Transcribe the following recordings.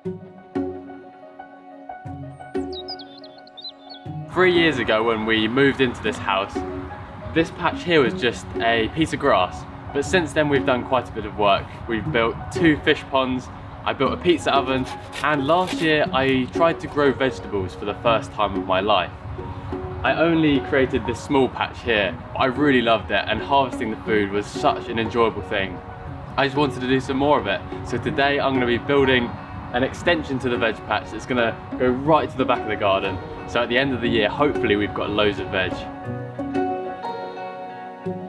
3 years ago when we moved into this house, this patch here was just a piece of grass. But since then we've done quite a bit of work. We've built 2 fish ponds, I built a pizza oven, and last year I tried to grow vegetables for the first time of my life. I only created this small patch here, but I really loved it, and harvesting the food was such an enjoyable thing. I just wanted to do some more of it. So today I'm going to be building an extension to the veg patch that's going to go right to the back of the garden. So at the end of the year, hopefully we've got loads of veg.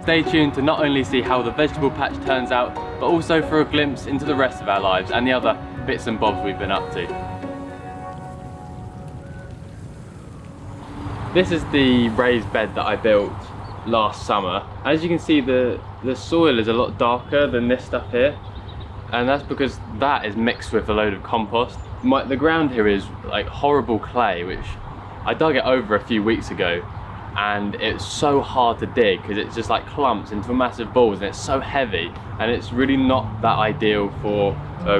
Stay tuned to not only see how the vegetable patch turns out, but also for a glimpse into the rest of our lives and the other bits and bobs we've been up to. This is the raised bed that I built last summer. As you can see, the soil is a lot darker than this stuff here, and that's because that is mixed with a load of compost. The ground here is like horrible clay, which I dug it over a few weeks ago, and it's so hard to dig because it's just like clumps into massive balls, and it's so heavy, and it's really not that ideal for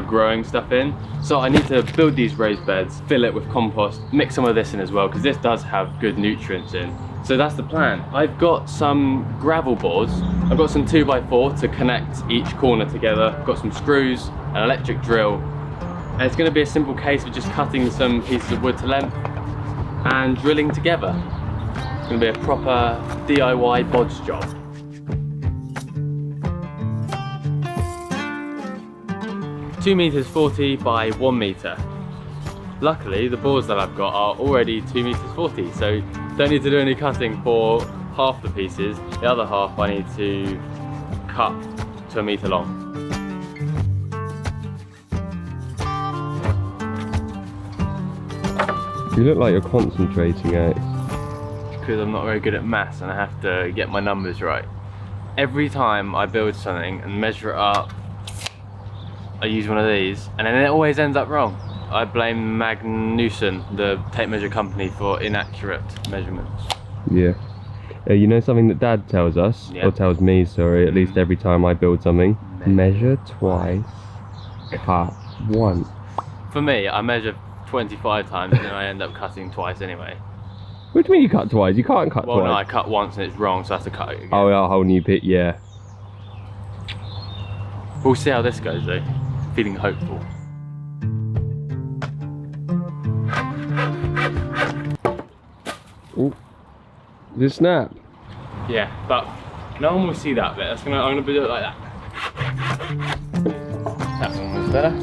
growing stuff in. So I need to build these raised beds, fill it with compost, mix some of this in as well, because this does have good nutrients in. So that's the plan. I've got some gravel boards. I've got some 2x4 to connect each corner together. I've got some screws, an electric drill, and it's going to be a simple case of just cutting some pieces of wood to length and drilling together. It's going to be a proper DIY bodge job. $2.40 meters by 1 meter. Luckily, the boards that I've got are already 2.40 meters, so don't need to do any cutting for half the pieces. The other half I need to cut to 1 meter long. You look like you're concentrating, Alex. Because I'm not very good at maths and I have to get my numbers right. Every time I build something and measure it up, I use one of these, and then it always ends up wrong. I blame Magnuson, the tape measure company, for inaccurate measurements. Yeah. You know something that Dad tells us, Yeah. or tells me, sorry, at least every time I build something? Measure twice, cut once. For me, I measure 25 times and then I end up cutting twice anyway. What do you mean you cut twice? You can't cut Well, twice. no, I cut once and it's wrong, so I have to cut it again. Oh, a whole new bit, yeah. We'll see how this goes though. Feeling hopeful. Ooh. Did it snap? Yeah, but no one will see that bit. I'm gonna do it like that. That one was better.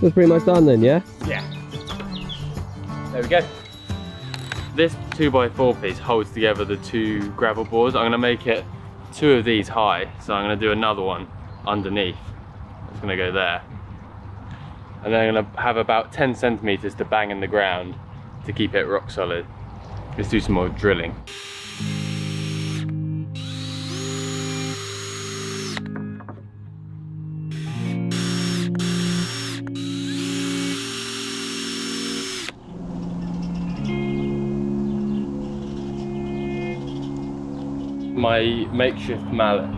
That's pretty much done then, yeah? Yeah. There we go. This 2x4 piece holds together the 2 gravel boards. I'm going to make it 2 of these high, so I'm going to do another one underneath. It's going to go there. And then I'm going to have about 10 centimeters to bang in the ground to keep it rock solid. Let's do some more drilling. My makeshift mallet.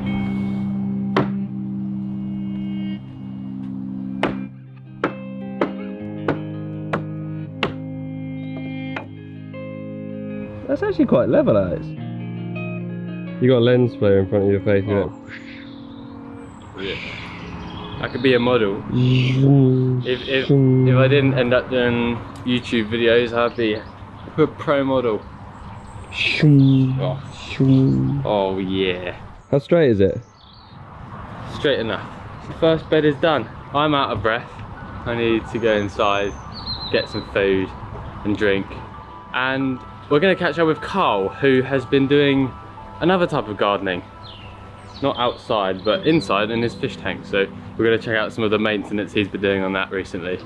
That's actually quite level, Alex. You got a lens flare in front of your face, Oh. Yeah. I could be a model. If I didn't end up doing YouTube videos, I'd be a pro model. Oh yeah. How straight is it? Straight enough. The first bed is done. I'm out of breath. I need to go inside, get some food and drink. And we're going to catch up with Carl, who has been doing another type of gardening. Not outside, but inside in his fish tank. So we're going to check out some of the maintenance he's been doing on that recently.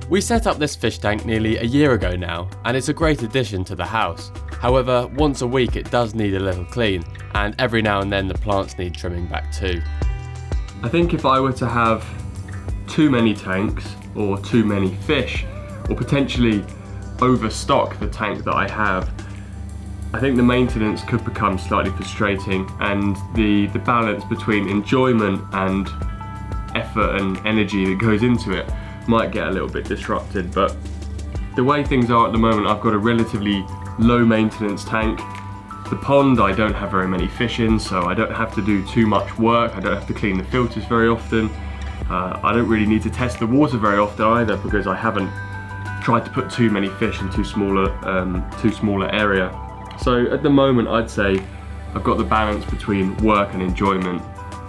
We set up this fish tank nearly a year ago now, and it's a great addition to the house. However, once a week it does need a little clean, and every now and then the plants need trimming back too. I think if I were to have too many tanks, or too many fish, or potentially overstock the tank that I have, I think the maintenance could become slightly frustrating, and the balance between enjoyment and effort and energy that goes into it might get a little bit disrupted. But the way things are at the moment, I've got a relatively low maintenance tank. The pond, I don't have very many fish in, so I don't have to do too much work. I don't have to clean the filters very often. I don't really need to test the water very often either, because I haven't tried to put too many fish in too smaller area. So at the moment, I'd say I've got the balance between work and enjoyment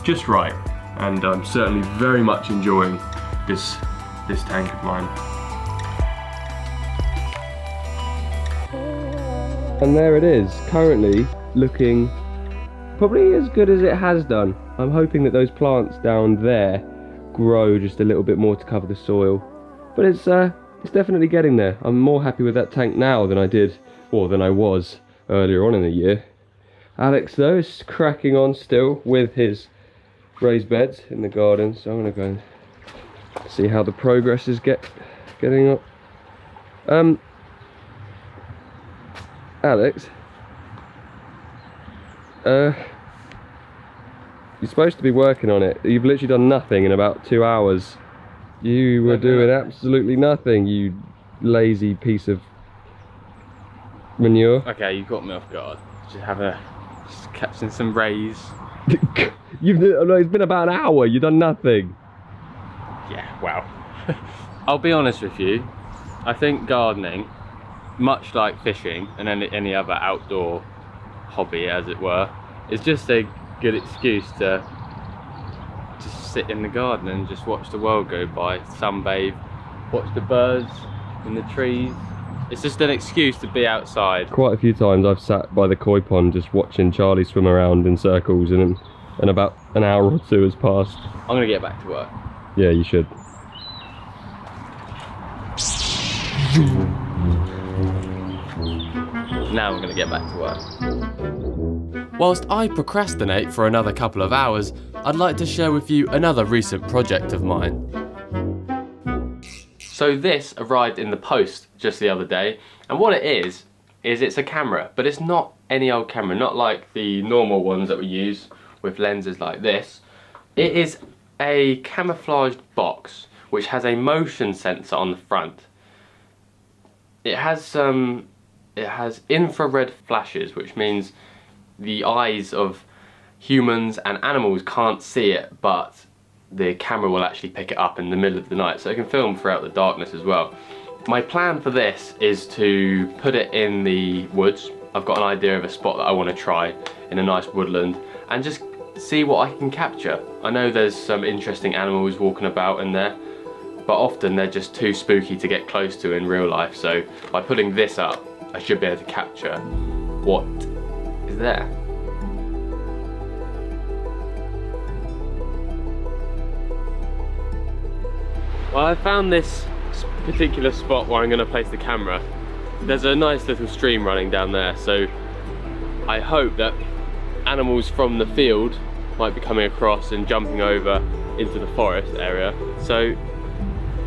just right, and I'm certainly very much enjoying this tank of mine. And there it is, currently looking probably as good as it has done. I'm hoping that those plants down there grow just a little bit more to cover the soil, but it's definitely getting there. I'm more happy with that tank now than I did, or than I was earlier on in the year. Alex though is cracking on still with his raised beds in the garden, so I'm going to go and see how the progress is getting up. Alex, you're supposed to be working on it. You've literally done nothing in about 2 hours. You were doing absolutely nothing, you lazy piece of manure. Okay, you got me off guard. Just catching some rays. It's been about an hour, you've done nothing. Yeah, wow. I'll be honest with you, I think gardening, much like fishing and any other outdoor hobby as it were, is just a good excuse to just sit in the garden and just watch the world go by, sunbathe, watch the birds and the trees. It's just an excuse to be outside. Quite a few times I've sat by the koi pond just watching Charlie swim around in circles, and about an hour or two has passed. I'm gonna get back to work. Yeah, you should. Now I'm gonna get back to work. Whilst I procrastinate for another couple of hours, I'd like to share with you another recent project of mine. So this arrived in the post just the other day, and what it is it's a camera, but it's not any old camera, not like the normal ones that we use with lenses like this. It is a camouflaged box which has a motion sensor on the front. It has infrared flashes, which means the eyes of humans and animals can't see it, but the camera will actually pick it up in the middle of the night, so it can film throughout the darkness as well. My plan for this is to put it in the woods. I've got an idea of a spot that I want to try in a nice woodland and just see what I can capture. I know there's some interesting animals walking about in there, but often they're just too spooky to get close to in real life, so by putting this up I should be able to capture what is there. Well, I found this particular spot where I'm going to place the camera. There's a nice little stream running down there, so I hope that animals from the field might be coming across and jumping over into the forest area. So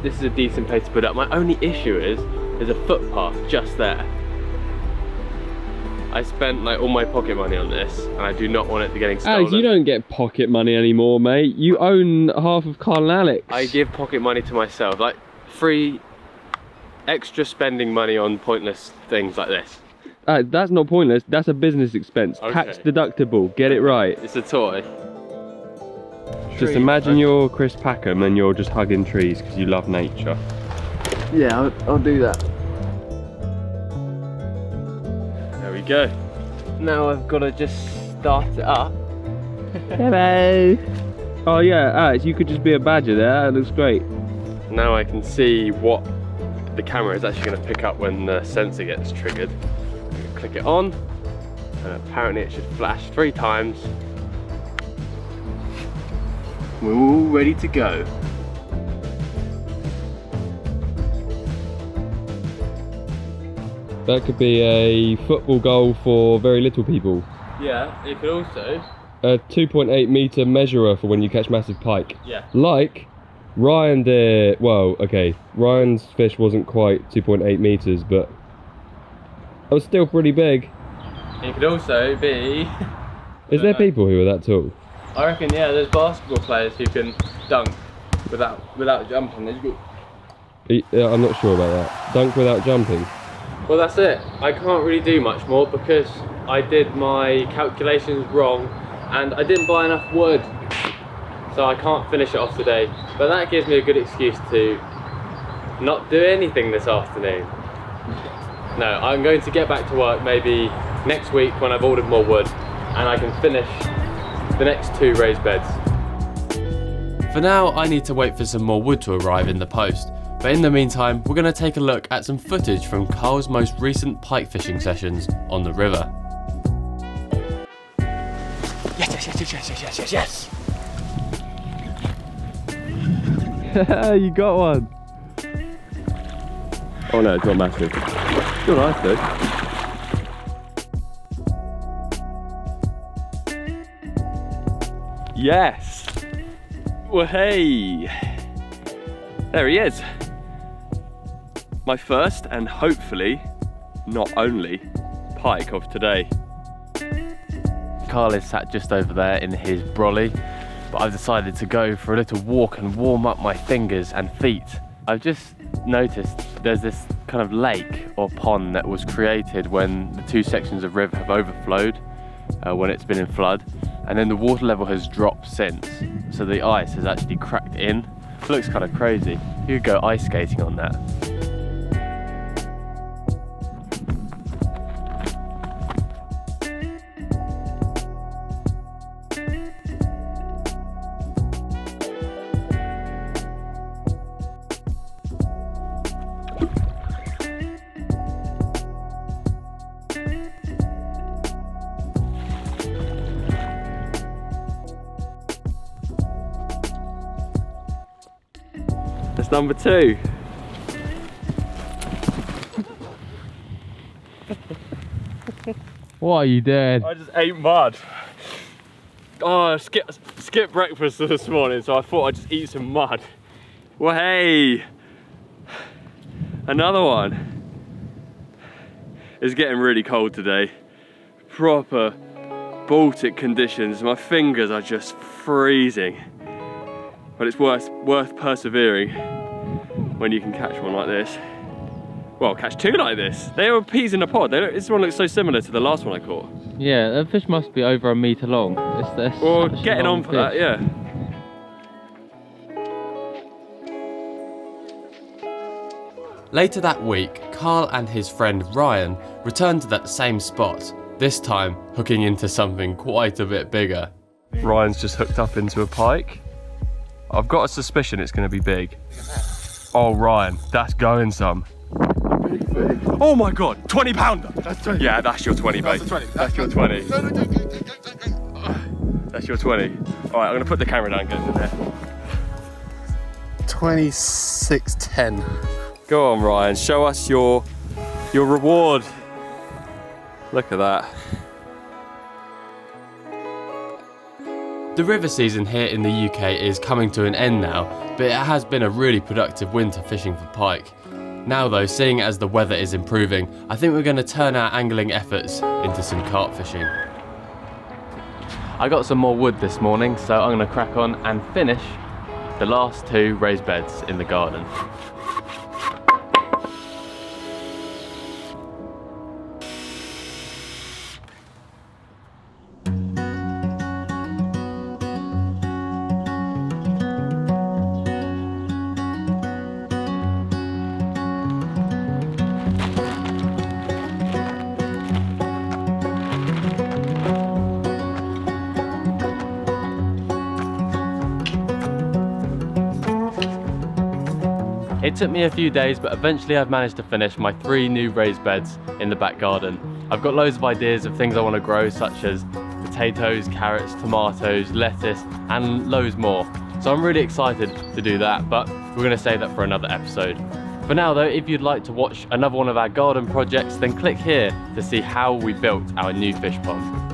this is a decent place to put up. My only issue is there's a footpath just there. I spent like all my pocket money on this, and I do not want it to get stolen. Alex, you don't get pocket money anymore, mate. You own half of Carl and Alex. I give pocket money to myself, like free extra spending money on pointless things like this. That's not pointless, that's a business expense. Okay. Tax deductible, get it right. It's a toy. Just imagine you're Chris Packham and you're just hugging trees because you love nature. Yeah, I'll do that. There we go. Now I've got to just start it up. Hello. Oh yeah, Alex, you could just be a badger there, that looks great. Now I can see what the camera is actually going to pick up when the sensor gets triggered. Click it on, and apparently it should flash 3 times. We're all ready to go. That could be a football goal for very little people. Yeah, it could also. A 2.8 metre measurer for when you catch massive pike. Yeah. Like Ryan did. Well, okay, Ryan's fish wasn't quite 2.8 metres, but it was still pretty big. It could also be... Is there people who are that tall? I reckon, yeah, there's basketball players who can dunk without jumping. I'm not sure about that. Dunk without jumping? Well, that's it. I can't really do much more because I did my calculations wrong and I didn't buy enough wood. So I can't finish it off today. But that gives me a good excuse to not do anything this afternoon. No, I'm going to get back to work maybe next week when I've ordered more wood and I can finish the next 2 raised beds. For now, I need to wait for some more wood to arrive in the post. But in the meantime, we're going to take a look at some footage from Carl's most recent pike fishing sessions on the river. Yes! You got one! Oh no, it's not massive. Still nice though. Yes! Well, hey! There he is! My first and hopefully not only pike of today. Carl is sat just over there in his brolly, but I've decided to go for a little walk and warm up my fingers and feet. I've just noticed there's this kind of lake or pond that was created when the 2 sections of river have overflowed when it's been in flood, and then the water level has dropped since, so the ice has actually cracked in. It looks kind of crazy. You could go ice skating on that. That's number 2. What are you doing? I just ate mud. Oh, I skipped breakfast this morning, so I thought I'd just eat some mud. Well, hey, another one. It's getting really cold today. Proper Baltic conditions. My fingers are just freezing. But it's worth persevering when you can catch one like this. Well, catch 2 like this. They are peas in a pod. This one looks so similar to the last one I caught. Yeah, that fish must be over 1 metre long. Well, getting on for that, yeah. Later that week, Carl and his friend Ryan returned to that same spot, this time hooking into something quite a bit bigger. Ryan's just hooked up into a pike. I've got a suspicion it's going to be big. Oh, Ryan, that's going some. Oh my God, 20 pounder. That's 20. Yeah, that's your 20, mate. That's 20. That's your 20. No. That's your 20. All right, I'm going to put the camera down, get in there. 26.10. Go on, Ryan, show us your reward. Look at that. The river season here in the UK is coming to an end now, but it has been a really productive winter fishing for pike. Now though, seeing as the weather is improving, I think we're going to turn our angling efforts into some carp fishing. I got some more wood this morning, so I'm going to crack on and finish the last 2 raised beds in the garden. It took me a few days, but eventually I've managed to finish my 3 new raised beds in the back garden. I've got loads of ideas of things I want to grow, such as potatoes, carrots, tomatoes, lettuce, and loads more. So I'm really excited to do that, but we're going to save that for another episode. For now though, if you'd like to watch another one of our garden projects, then click here to see how we built our new fish pond.